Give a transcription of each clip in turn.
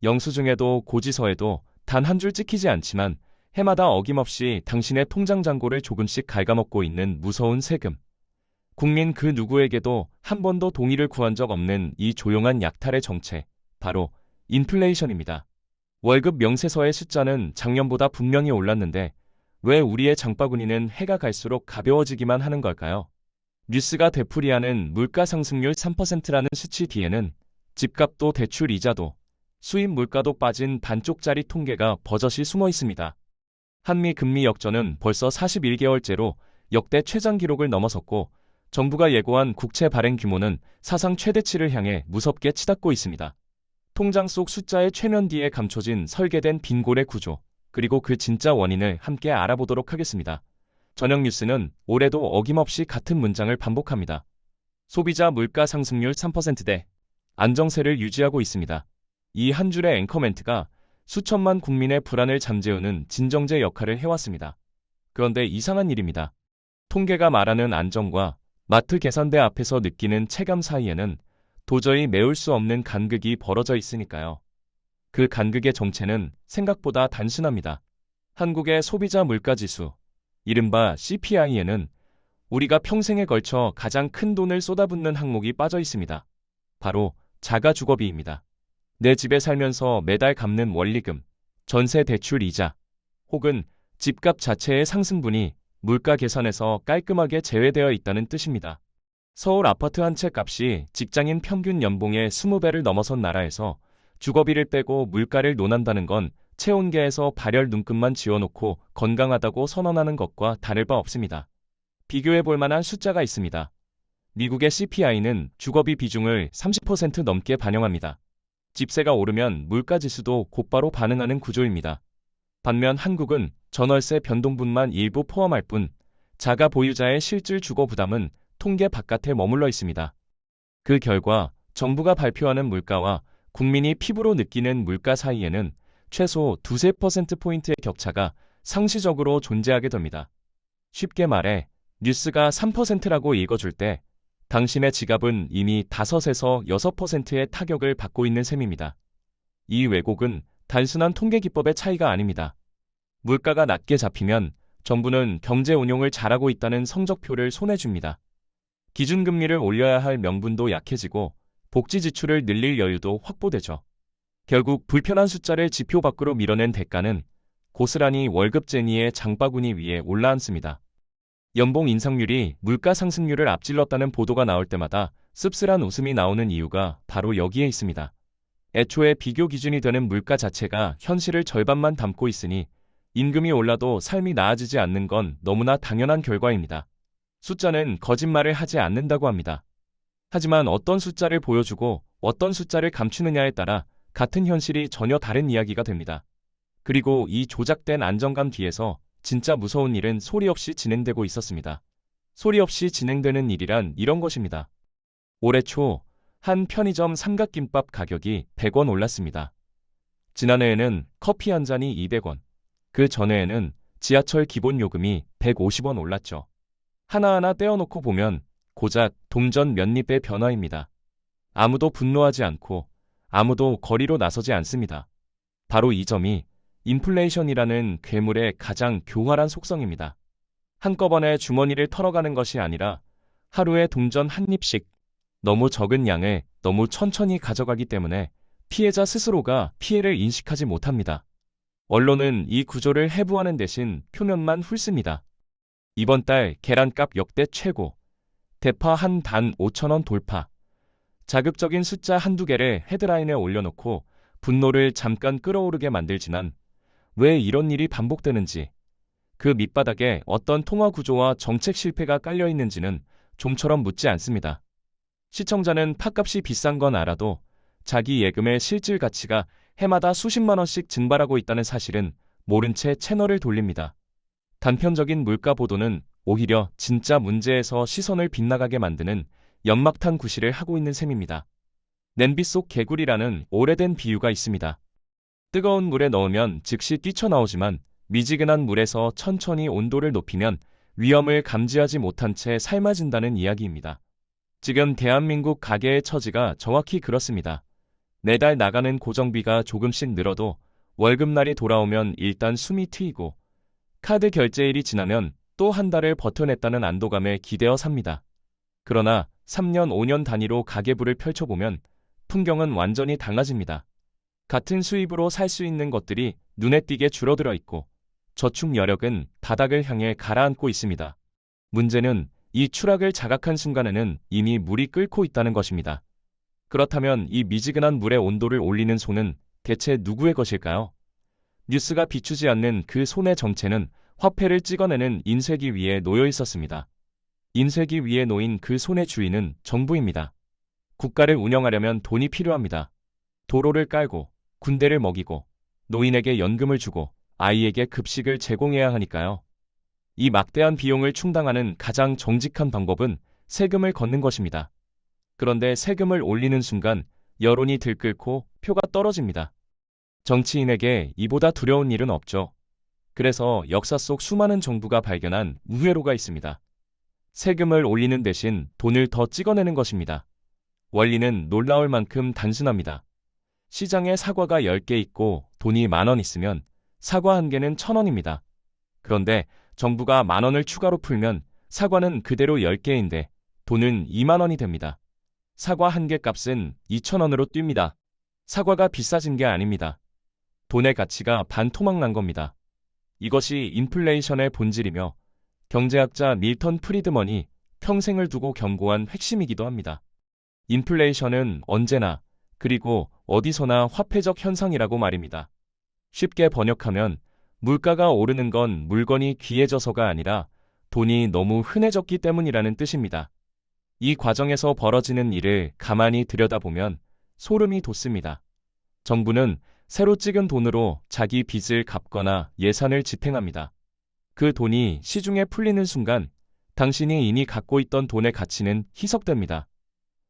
영수증에도 고지서에도 단 한 줄 찍히지 않지만 해마다 어김없이 당신의 통장 잔고를 조금씩 갉아먹고 있는 무서운 세금. 국민 그 누구에게도 한 번도 동의를 구한 적 없는 이 조용한 약탈의 정체, 바로 인플레이션입니다. 월급 명세서의 숫자는 작년보다 분명히 올랐는데 왜 우리의 장바구니는 해가 갈수록 가벼워지기만 하는 걸까요? 뉴스가 되풀이하는 물가 상승률 3%라는 수치 뒤에는 집값도 대출 이자도 수입 물가도 빠진 반쪽짜리 통계가 버젓이 숨어 있습니다. 한미 금리 역전은 벌써 41개월째로 역대 최장 기록을 넘어섰고 정부가 예고한 국채 발행 규모는 사상 최대치를 향해 무섭게 치닫고 있습니다. 통장 속 숫자의 최면 뒤에 감춰진 설계된 빈곤의 구조, 그리고 그 진짜 원인을 함께 알아보도록 하겠습니다. 저녁 뉴스는 올해도 어김없이 같은 문장을 반복합니다. 소비자 물가 상승률 3%대 안정세를 유지하고 있습니다. 이 한 줄의 앵커 멘트가 수천만 국민의 불안을 잠재우는 진정제 역할을 해왔습니다. 그런데 이상한 일입니다. 통계가 말하는 안정과 마트 계산대 앞에서 느끼는 체감 사이에는 도저히 메울 수 없는 간극이 벌어져 있으니까요. 그 간극의 정체는 생각보다 단순합니다. 한국의 소비자 물가지수, 이른바 CPI에는 우리가 평생에 걸쳐 가장 큰 돈을 쏟아붓는 항목이 빠져 있습니다. 바로 자가주거비입니다. 내 집에 살면서 매달 갚는 원리금, 전세 대출 이자, 혹은 집값 자체의 상승분이 물가 계산에서 깔끔하게 제외되어 있다는 뜻입니다. 서울 아파트 한 채 값이 직장인 평균 연봉의 20배를 넘어선 나라에서 주거비를 빼고 물가를 논한다는 건 체온계에서 발열 눈금만 지어놓고 건강하다고 선언하는 것과 다를 바 없습니다. 비교해볼 만한 숫자가 있습니다. 미국의 CPI는 주거비 비중을 30% 넘게 반영합니다. 집세가 오르면 물가지수도 곧바로 반응하는 구조입니다. 반면 한국은 전월세 변동분만 일부 포함할 뿐 자가 보유자의 실질 주거 부담은 통계 바깥에 머물러 있습니다. 그 결과 정부가 발표하는 물가와 국민이 피부로 느끼는 물가 사이에는 최소 2~3%포인트의 격차가 상시적으로 존재하게 됩니다. 쉽게 말해 뉴스가 3%라고 읽어줄 때 당신의 지갑은 이미 5에서 6%의 타격을 받고 있는 셈입니다. 이 왜곡은 단순한 통계 기법의 차이가 아닙니다. 물가가 낮게 잡히면 정부는 경제 운용을 잘하고 있다는 성적표를 손에 줍니다. 기준금리를 올려야 할 명분도 약해지고 복지 지출을 늘릴 여유도 확보되죠. 결국 불편한 숫자를 지표 밖으로 밀어낸 대가는 고스란히 월급쟁이의 장바구니 위에 올라앉습니다. 연봉 인상률이 물가 상승률을 앞질렀다는 보도가 나올 때마다 씁쓸한 웃음이 나오는 이유가 바로 여기에 있습니다. 애초에 비교 기준이 되는 물가 자체가 현실을 절반만 담고 있으니 임금이 올라도 삶이 나아지지 않는 건 너무나 당연한 결과입니다. 숫자는 거짓말을 하지 않는다고 합니다. 하지만 어떤 숫자를 보여주고 어떤 숫자를 감추느냐에 따라 같은 현실이 전혀 다른 이야기가 됩니다. 그리고 이 조작된 안정감 뒤에서 진짜 무서운 일은 소리 없이 진행되고 있었습니다. 소리 없이 진행되는 일이란 이런 것입니다. 올해 초 한 편의점 삼각김밥 가격이 100원 올랐습니다. 지난해에는 커피 한 잔이 200원, 그 전해에는 지하철 기본 요금이 150원 올랐죠. 하나하나 떼어놓고 보면 고작 동전 몇 립의 변화입니다. 아무도 분노하지 않고 아무도 거리로 나서지 않습니다. 바로 이 점이 인플레이션이라는 괴물의 가장 교활한 속성입니다. 한꺼번에 주머니를 털어가는 것이 아니라 하루에 동전 한 입씩 너무 적은 양을 너무 천천히 가져가기 때문에 피해자 스스로가 피해를 인식하지 못합니다. 언론은 이 구조를 해부하는 대신 표면만 훑습니다. 이번 달 계란값 역대 최고, 대파 한 단 5,000원 돌파, 자극적인 숫자 한두 개를 헤드라인에 올려놓고 분노를 잠깐 끌어오르게 만들지만 왜 이런 일이 반복되는지, 그 밑바닥에 어떤 통화 구조와 정책 실패가 깔려 있는지는 좀처럼 묻지 않습니다. 시청자는 팥값이 비싼 건 알아도 자기 예금의 실질 가치가 해마다 수십만 원씩 증발하고 있다는 사실은 모른 채 채널을 돌립니다. 단편적인 물가 보도는 오히려 진짜 문제에서 시선을 빗나가게 만드는 연막탄 구실을 하고 있는 셈입니다. 냄비 속 개구리라는 오래된 비유가 있습니다. 뜨거운 물에 넣으면 즉시 뛰쳐나오지만 미지근한 물에서 천천히 온도를 높이면 위험을 감지하지 못한 채 삶아진다는 이야기입니다. 지금 대한민국 가계의 처지가 정확히 그렇습니다. 매달 나가는 고정비가 조금씩 늘어도 월급날이 돌아오면 일단 숨이 트이고 카드 결제일이 지나면 또 한 달을 버텨냈다는 안도감에 기대어 삽니다. 그러나 3년, 5년 단위로 가계부를 펼쳐보면 풍경은 완전히 달라집니다. 같은 수입으로 살 수 있는 것들이 눈에 띄게 줄어들어 있고 저축 여력은 바닥을 향해 가라앉고 있습니다. 문제는 이 추락을 자각한 순간에는 이미 물이 끓고 있다는 것입니다. 그렇다면 이 미지근한 물의 온도를 올리는 손은 대체 누구의 것일까요? 뉴스가 비추지 않는 그 손의 정체는 화폐를 찍어내는 인쇄기 위에 놓여 있었습니다. 인쇄기 위에 놓인 그 손의 주인은 정부입니다. 국가를 운영하려면 돈이 필요합니다. 도로를 깔고, 군대를 먹이고, 노인에게 연금을 주고, 아이에게 급식을 제공해야 하니까요. 이 막대한 비용을 충당하는 가장 정직한 방법은 세금을 걷는 것입니다. 그런데 세금을 올리는 순간 여론이 들끓고 표가 떨어집니다. 정치인에게 이보다 두려운 일은 없죠. 그래서 역사 속 수많은 정부가 발견한 우회로가 있습니다. 세금을 올리는 대신 돈을 더 찍어내는 것입니다. 원리는 놀라울 만큼 단순합니다. 시장에 사과가 10개 있고 돈이 10,000원 있으면 사과 1개는 1,000원입니다. 그런데 정부가 10,000원을 추가로 풀면 사과는 그대로 10개인데 돈은 20,000원이 됩니다. 사과 1개 값은 2,000원으로 뜁니다. 사과가 비싸진 게 아닙니다. 돈의 가치가 반토막 난 겁니다. 이것이 인플레이션의 본질이며 경제학자 밀턴 프리드먼이 평생을 두고 경고한 핵심이기도 합니다. 인플레이션은 언제나 그리고 어디서나 화폐적 현상이라고 말입니다. 쉽게 번역하면 물가가 오르는 건 물건이 귀해져서가 아니라 돈이 너무 흔해졌기 때문이라는 뜻입니다. 이 과정에서 벌어지는 일을 가만히 들여다보면 소름이 돋습니다. 정부는 새로 찍은 돈으로 자기 빚을 갚거나 예산을 집행합니다. 그 돈이 시중에 풀리는 순간 당신이 이미 갖고 있던 돈의 가치는 희석됩니다.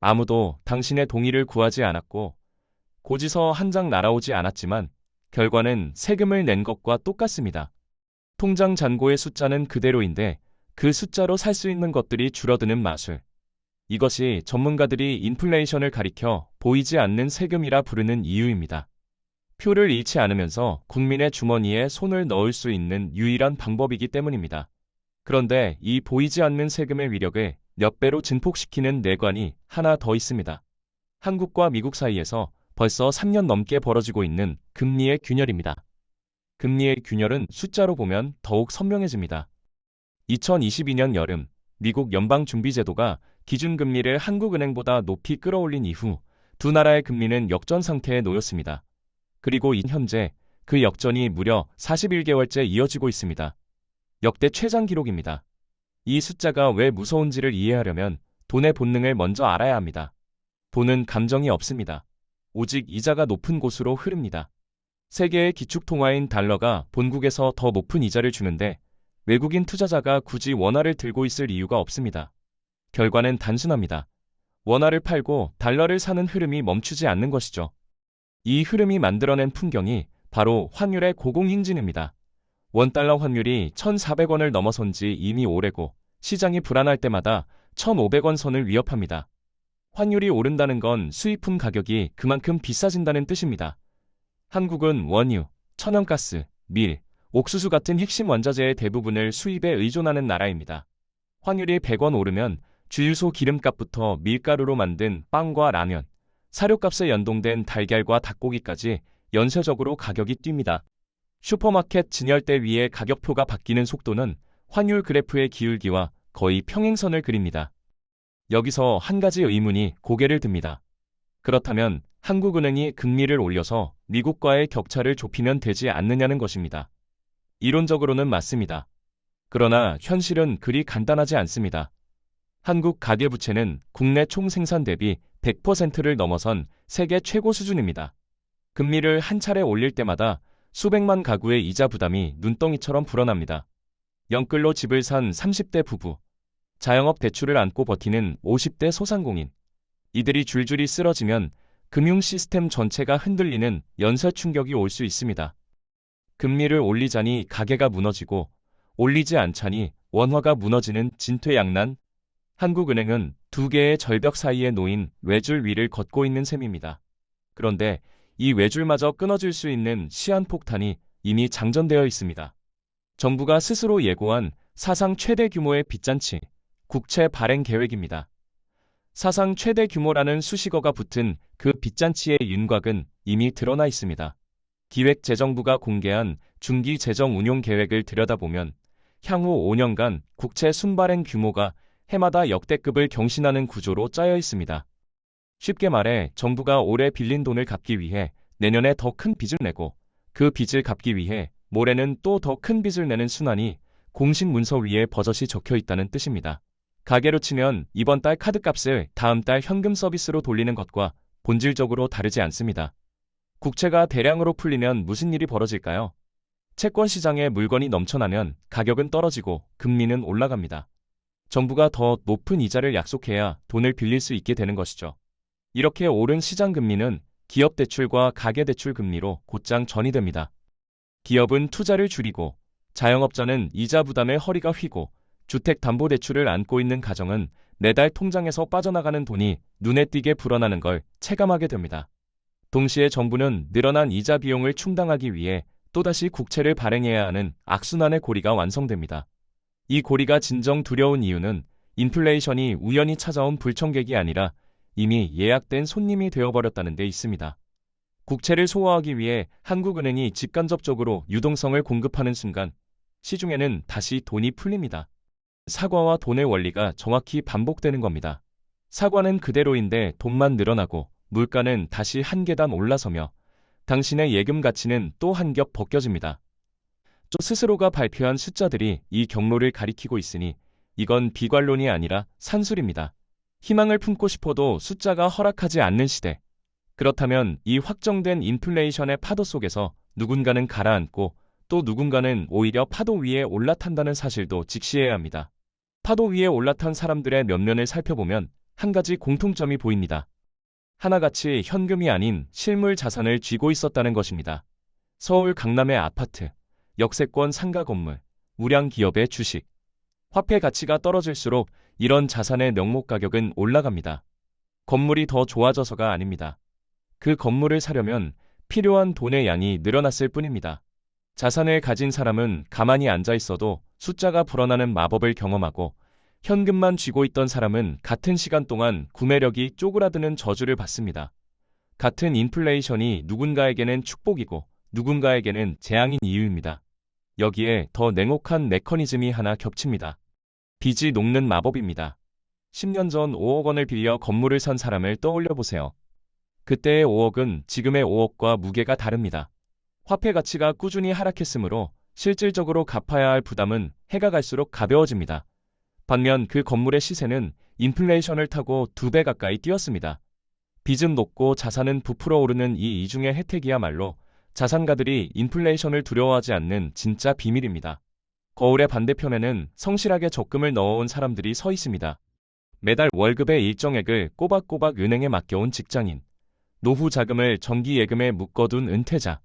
아무도 당신의 동의를 구하지 않았고 고지서 한 장 날아오지 않았지만 결과는 세금을 낸 것과 똑같습니다. 통장 잔고의 숫자는 그대로인데 그 숫자로 살 수 있는 것들이 줄어드는 마술. 이것이 전문가들이 인플레이션을 가리켜 보이지 않는 세금이라 부르는 이유입니다. 표를 잃지 않으면서 국민의 주머니에 손을 넣을 수 있는 유일한 방법이기 때문입니다. 그런데 이 보이지 않는 세금의 위력을 몇 배로 증폭시키는 뇌관이 하나 더 있습니다. 한국과 미국 사이에서 벌써 3년 넘게 벌어지고 있는 금리의 균열입니다. 금리의 균열은 숫자로 보면 더욱 선명해집니다. 2022년 여름 미국 연방준비제도가 기준금리를 한국은행보다 높이 끌어올린 이후 두 나라의 금리는 역전 상태에 놓였습니다. 그리고 현재 그 역전이 무려 41개월째 이어지고 있습니다. 역대 최장 기록입니다. 이 숫자가 왜 무서운지를 이해하려면 돈의 본능을 먼저 알아야 합니다. 돈은 감정이 없습니다. 오직 이자가 높은 곳으로 흐릅니다. 세계의 기축통화인 달러가 본국에서 더 높은 이자를 주는데 외국인 투자자가 굳이 원화를 들고 있을 이유가 없습니다. 결과는 단순합니다. 원화를 팔고 달러를 사는 흐름이 멈추지 않는 것이죠. 이 흐름이 만들어낸 풍경이 바로 환율의 고공행진입니다. 원달러 환율이 1,400원을 넘어선 지 이미 오래고 시장이 불안할 때마다 1,500원 선을 위협합니다. 환율이 오른다는 건 수입품 가격이 그만큼 비싸진다는 뜻입니다. 한국은 원유, 천연가스, 밀, 옥수수 같은 핵심 원자재의 대부분을 수입에 의존하는 나라입니다. 환율이 100원 오르면 주유소 기름값부터 밀가루로 만든 빵과 라면, 사료값에 연동된 달걀과 닭고기까지 연쇄적으로 가격이 뜁니다. 슈퍼마켓 진열대 위에 가격표가 바뀌는 속도는 환율 그래프의 기울기와 거의 평행선을 그립니다. 여기서 한 가지 의문이 고개를 듭니다. 그렇다면 한국은행이 금리를 올려서 미국과의 격차를 좁히면 되지 않느냐는 것입니다. 이론적으로는 맞습니다. 그러나 현실은 그리 간단하지 않습니다. 한국 가계부채는 국내 총생산 대비 100%를 넘어선 세계 최고 수준입니다. 금리를 한 차례 올릴 때마다 수백만 가구의 이자 부담이 눈덩이처럼 불어납니다. 영끌로 집을 산 30대 부부, 자영업 대출을 안고 버티는 50대 소상공인, 이들이 줄줄이 쓰러지면 금융 시스템 전체가 흔들리는 연쇄 충격이 올 수 있습니다. 금리를 올리자니 가게가 무너지고 올리지 않자니 원화가 무너지는 진퇴양난. 한국은행은 두 개의 절벽 사이에 놓인 외줄 위를 걷고 있는 셈입니다. 그런데 이 외줄마저 끊어질 수 있는 시한폭탄이 이미 장전되어 있습니다. 정부가 스스로 예고한 사상 최대 규모의 빚잔치, 국채 발행 계획입니다. 사상 최대 규모라는 수식어가 붙은 그 빚잔치의 윤곽은 이미 드러나 있습니다. 기획재정부가 공개한 중기 재정 운용 계획을 들여다보면 향후 5년간 국채 순발행 규모가 해마다 역대급을 경신하는 구조로 짜여 있습니다. 쉽게 말해 정부가 올해 빌린 돈을 갚기 위해 내년에 더 큰 빚을 내고 그 빚을 갚기 위해 모레는 또 더 큰 빚을 내는 순환이 공식 문서 위에 버젓이 적혀 있다는 뜻입니다. 가계로 치면 이번 달 카드값을 다음 달 현금 서비스로 돌리는 것과 본질적으로 다르지 않습니다. 국채가 대량으로 풀리면 무슨 일이 벌어질까요? 채권 시장에 물건이 넘쳐나면 가격은 떨어지고 금리는 올라갑니다. 정부가 더 높은 이자를 약속해야 돈을 빌릴 수 있게 되는 것이죠. 이렇게 오른 시장 금리는 기업 대출과 가계 대출 금리로 곧장 전이됩니다. 기업은 투자를 줄이고 자영업자는 이자 부담에 허리가 휘고 주택담보대출을 안고 있는 가정은 매달 통장에서 빠져나가는 돈이 눈에 띄게 불어나는 걸 체감하게 됩니다. 동시에 정부는 늘어난 이자 비용을 충당하기 위해 또다시 국채를 발행해야 하는 악순환의 고리가 완성됩니다. 이 고리가 진정 두려운 이유는 인플레이션이 우연히 찾아온 불청객이 아니라 이미 예약된 손님이 되어버렸다는 데 있습니다. 국채를 소화하기 위해 한국은행이 직간접적으로 유동성을 공급하는 순간 시중에는 다시 돈이 풀립니다. 사과와 돈의 원리가 정확히 반복되는 겁니다. 사과는 그대로인데 돈만 늘어나고 물가는 다시 한 계단 올라서며 당신의 예금 가치는 또 한 겹 벗겨집니다. 저 스스로가 발표한 숫자들이 이 경로를 가리키고 있으니 이건 비관론이 아니라 산술입니다. 희망을 품고 싶어도 숫자가 허락하지 않는 시대. 그렇다면 이 확정된 인플레이션의 파도 속에서 누군가는 가라앉고 또 누군가는 오히려 파도 위에 올라탄다는 사실도 직시해야 합니다. 파도 위에 올라탄 사람들의 면면을 살펴보면 한 가지 공통점이 보입니다. 하나같이 현금이 아닌 실물 자산을 쥐고 있었다는 것입니다. 서울 강남의 아파트, 역세권 상가 건물, 우량 기업의 주식. 화폐 가치가 떨어질수록 이런 자산의 명목 가격은 올라갑니다. 건물이 더 좋아져서가 아닙니다. 그 건물을 사려면 필요한 돈의 양이 늘어났을 뿐입니다. 자산을 가진 사람은 가만히 앉아 있어도 숫자가 불어나는 마법을 경험하고 현금만 쥐고 있던 사람은 같은 시간 동안 구매력이 쪼그라드는 저주를 받습니다. 같은 인플레이션이 누군가에게는 축복이고 누군가에게는 재앙인 이유입니다. 여기에 더 냉혹한 메커니즘이 하나 겹칩니다. 빚이 녹는 마법입니다. 10년 전 5억 원을 빌려 건물을 산 사람을 떠올려 보세요. 그때의 5억은 지금의 5억과 무게가 다릅니다. 화폐 가치가 꾸준히 하락했으므로 실질적으로 갚아야 할 부담은 해가 갈수록 가벼워집니다. 반면 그 건물의 시세는 인플레이션을 타고 2배 가까이 뛰었습니다. 빚은 높고 자산은 부풀어 오르는 이 이중의 혜택이야말로 자산가들이 인플레이션을 두려워하지 않는 진짜 비밀입니다. 거울의 반대편에는 성실하게 적금을 넣어온 사람들이 서 있습니다. 매달 월급의 일정액을 꼬박꼬박 은행에 맡겨온 직장인, 노후 자금을 정기 예금에 묶어둔 은퇴자.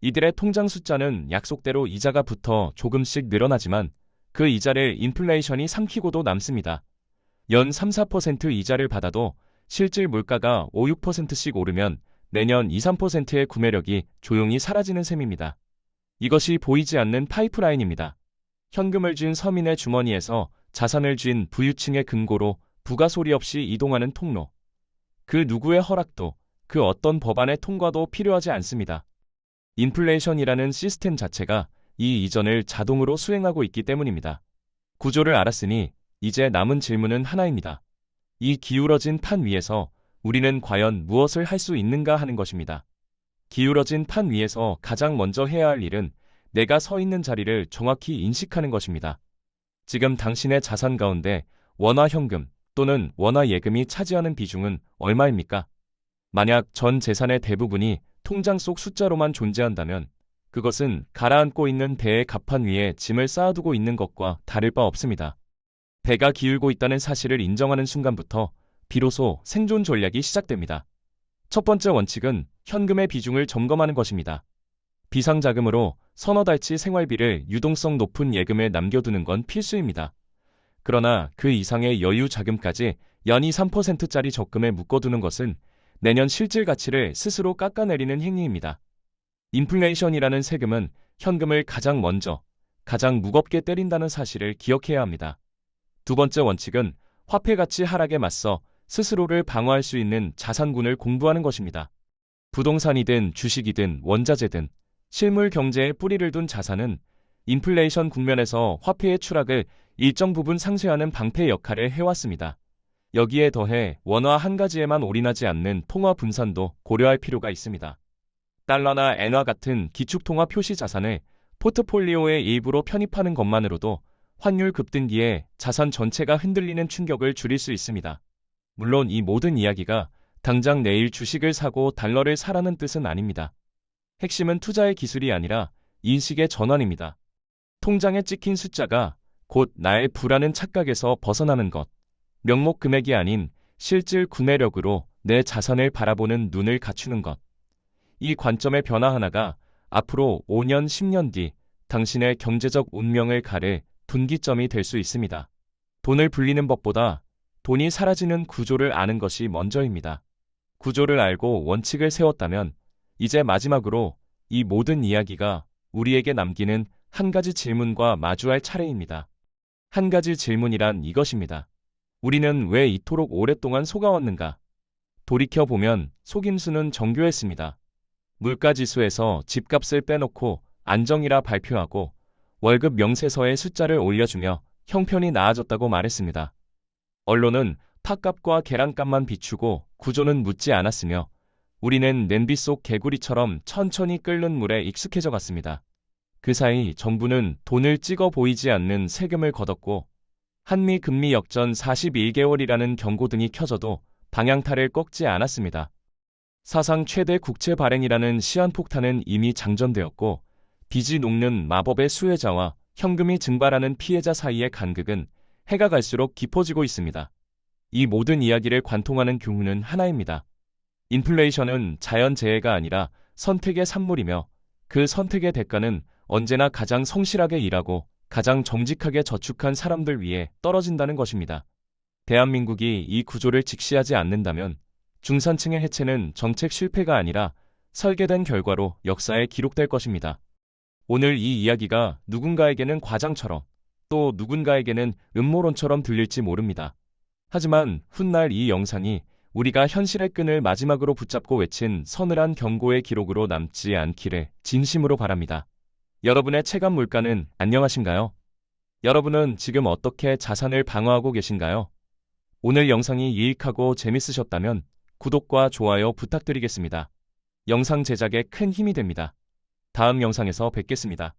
이들의 통장 숫자는 약속대로 이자가 붙어 조금씩 늘어나지만 그 이자를 인플레이션이 삼키고도 남습니다. 연 3-4% 이자를 받아도 실질 물가가 5-6%씩 오르면 내년 2-3%의 구매력이 조용히 사라지는 셈입니다. 이것이 보이지 않는 파이프라인입니다. 현금을 쥔 서민의 주머니에서 자산을 쥔 부유층의 금고로 부가 소리 없이 이동하는 통로. 그 누구의 허락도, 그 어떤 법안의 통과도 필요하지 않습니다. 인플레이션이라는 시스템 자체가 이 이전을 자동으로 수행하고 있기 때문입니다. 구조를 알았으니 이제 남은 질문은 하나입니다. 이 기울어진 판 위에서 우리는 과연 무엇을 할 수 있는가 하는 것입니다. 기울어진 판 위에서 가장 먼저 해야 할 일은 내가 서 있는 자리를 정확히 인식하는 것입니다. 지금 당신의 자산 가운데 원화 현금 또는 원화 예금이 차지하는 비중은 얼마입니까? 만약 전 재산의 대부분이 통장 속 숫자로만 존재한다면 그것은 가라앉고 있는 배의 갑판 위에 짐을 쌓아두고 있는 것과 다를 바 없습니다. 배가 기울고 있다는 사실을 인정하는 순간부터 비로소 생존 전략이 시작됩니다. 첫 번째 원칙은 현금의 비중을 점검하는 것입니다. 비상자금으로 서너 달치 생활비를 유동성 높은 예금에 남겨두는 건 필수입니다. 그러나 그 이상의 여유 자금까지 연이 3%짜리 적금에 묶어두는 것은 내년 실질 가치를 스스로 깎아내리는 행위입니다. 인플레이션이라는 세금은 현금을 가장 먼저, 가장 무겁게 때린다는 사실을 기억해야 합니다. 두 번째 원칙은 화폐 가치 하락에 맞서 스스로를 방어할 수 있는 자산군을 공부하는 것입니다. 부동산이든 주식이든 원자재든 실물 경제에 뿌리를 둔 자산은 인플레이션 국면에서 화폐의 추락을 일정 부분 상쇄하는 방패 역할을 해왔습니다. 여기에 더해 원화 한 가지에만 올인하지 않는 통화 분산도 고려할 필요가 있습니다. 달러나 엔화 같은 기축통화 표시 자산을 포트폴리오의 일부로 편입하는 것만으로도 환율 급등기에 자산 전체가 흔들리는 충격을 줄일 수 있습니다. 물론 이 모든 이야기가 당장 내일 주식을 사고 달러를 사라는 뜻은 아닙니다. 핵심은 투자의 기술이 아니라 인식의 전환입니다. 통장에 찍힌 숫자가 곧 나의 부라는 착각에서 벗어나는 것, 명목 금액이 아닌 실질 구매력으로 내 자산을 바라보는 눈을 갖추는 것. 이 관점의 변화 하나가 앞으로 5년, 10년 뒤 당신의 경제적 운명을 가를 분기점이 될 수 있습니다. 돈을 불리는 법보다 돈이 사라지는 구조를 아는 것이 먼저입니다. 구조를 알고 원칙을 세웠다면 이제 마지막으로 이 모든 이야기가 우리에게 남기는 한 가지 질문과 마주할 차례입니다. 한 가지 질문이란 이것입니다. 우리는 왜 이토록 오랫동안 속아왔는가? 돌이켜보면 속임수는 정교했습니다. 물가지수에서 집값을 빼놓고 안정이라 발표하고 월급 명세서에 숫자를 올려주며 형편이 나아졌다고 말했습니다. 언론은 팥값과 계란값만 비추고 구조는 묻지 않았으며 우리는 냄비 속 개구리처럼 천천히 끓는 물에 익숙해져 갔습니다. 그 사이 정부는 돈을 찍어 보이지 않는 세금을 걷었고 한미 금리 역전 41개월이라는 경고등이 켜져도 방향타를 꺾지 않았습니다. 사상 최대 국채 발행이라는 시한폭탄은 이미 장전되었고 빚이 녹는 마법의 수혜자와 현금이 증발하는 피해자 사이의 간극은 해가 갈수록 깊어지고 있습니다. 이 모든 이야기를 관통하는 교훈은 하나입니다. 인플레이션은 자연재해가 아니라 선택의 산물이며 그 선택의 대가는 언제나 가장 성실하게 일하고 가장 정직하게 저축한 사람들 위에 떨어진다는 것입니다. 대한민국이 이 구조를 직시하지 않는다면 중산층의 해체는 정책 실패가 아니라 설계된 결과로 역사에 기록될 것입니다. 오늘 이 이야기가 누군가에게는 과장처럼 또 누군가에게는 음모론처럼 들릴지 모릅니다. 하지만 훗날 이 영상이 우리가 현실의 끈을 마지막으로 붙잡고 외친 서늘한 경고의 기록으로 남지 않기를 진심으로 바랍니다. 여러분의 체감 물가는 안녕하신가요? 여러분은 지금 어떻게 자산을 방어하고 계신가요? 오늘 영상이 유익하고 재밌으셨다면 구독과 좋아요 부탁드리겠습니다. 영상 제작에 큰 힘이 됩니다. 다음 영상에서 뵙겠습니다.